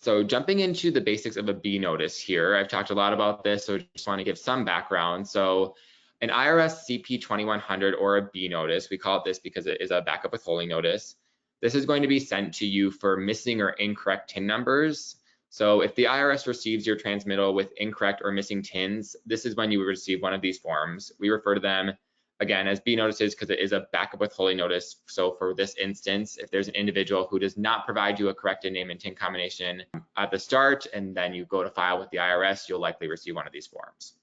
So jumping into the basics of a B notice here, I've talked a lot about this, so just want to give some background. So an IRS CP 2100 or a B notice, we call it this because it is a backup withholding notice. This is going to be sent to you for missing or incorrect TIN numbers. So if the IRS receives your transmittal with incorrect or missing TINs, this is when you would receive one of these forms. We refer to them again as B notices because it is a backup withholding notice. So for this instance, if there's an individual who does not provide you a corrected name and TIN combination at the start, and then you go to file with the IRS, you'll likely receive one of these forms.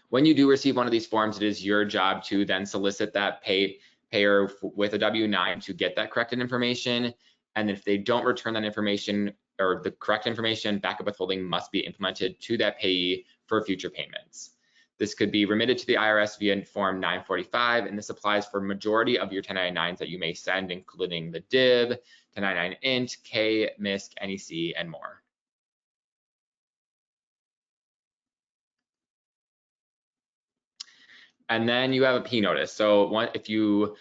When you do receive one of these forms, it is your job to then solicit that payer with a W-9 to get that corrected information. And if they don't return that information or the correct information, backup withholding must be implemented to that payee for future payments. This could be remitted to the IRS via Form 945, and this applies for majority of your 1099s that you may send, including the DIV, 1099 int, K, MISC, NEC, and more. And then you have a P notice. So if you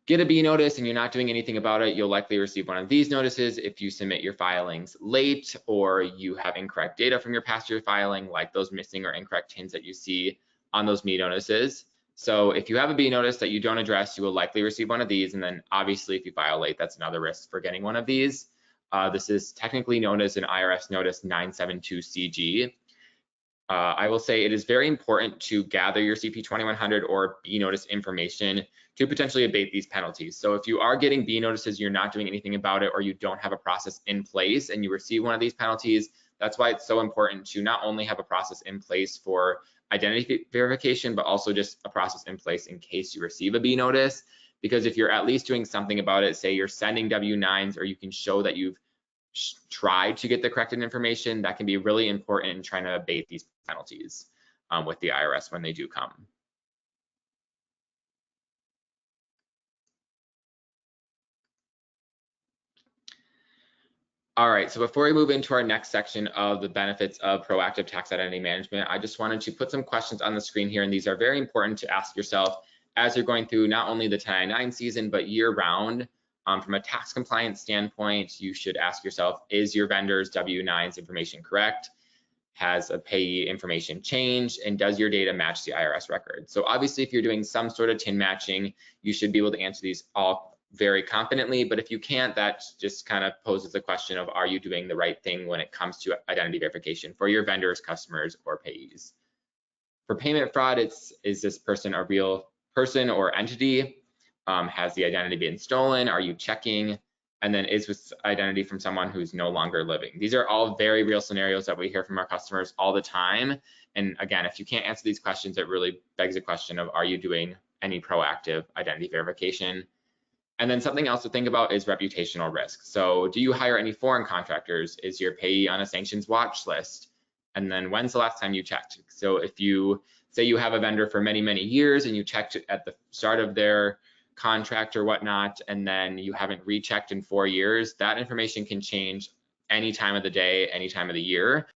get a B notice and you're not doing anything about it, you'll likely receive one of these notices if you submit your filings late or you have incorrect data from your past year filing, like those missing or incorrect TINs that you see on those B notices. So if you have a B notice that you don't address, you will likely receive one of these. And then obviously if you file late, that's another risk for getting one of these. This is technically known as an IRS Notice 972CG. I will say it is very important to gather your CP 2100 or B notice information to potentially abate these penalties. So if you are getting B notices, you're not doing anything about it, or you don't have a process in place and you receive one of these penalties, that's why it's so important to not only have a process in place for identity verification, but also just a process in place in case you receive a B notice. Because if you're at least doing something about it, say you're sending W-9s, or you can show that you've tried to get the corrected information, that can be really important in trying to abate these penalties with the IRS when they do come. All right, so before we move into our next section of the benefits of proactive tax identity management, I just wanted to put some questions on the screen here, and these are very important to ask yourself as you're going through not only the 1099 season, but year round. From a tax compliance standpoint, you should ask yourself, is your vendor's W-9s information correct? Has a payee information changed? And does your data match the IRS record? So obviously, if you're doing some sort of TIN matching, you should be able to answer these all very confidently. But if you can't, that just kind of poses the question of, are you doing the right thing when it comes to identity verification for your vendors, customers, or payees? For payment fraud, is this person a real person or entity? Has the identity been stolen? Are you checking? And then is this identity from someone who's no longer living? These are all very real scenarios that we hear from our customers all the time. And again, if you can't answer these questions, it really begs the question of, are you doing any proactive identity verification? And then something else to think about is reputational risk. So do you hire any foreign contractors? Is your payee on a sanctions watch list? And then when's the last time you checked? So if you say you have a vendor for many, many years and you checked at the start of their contract or whatnot, and then you haven't rechecked in 4 years, that information can change any time of the day, any time of the year.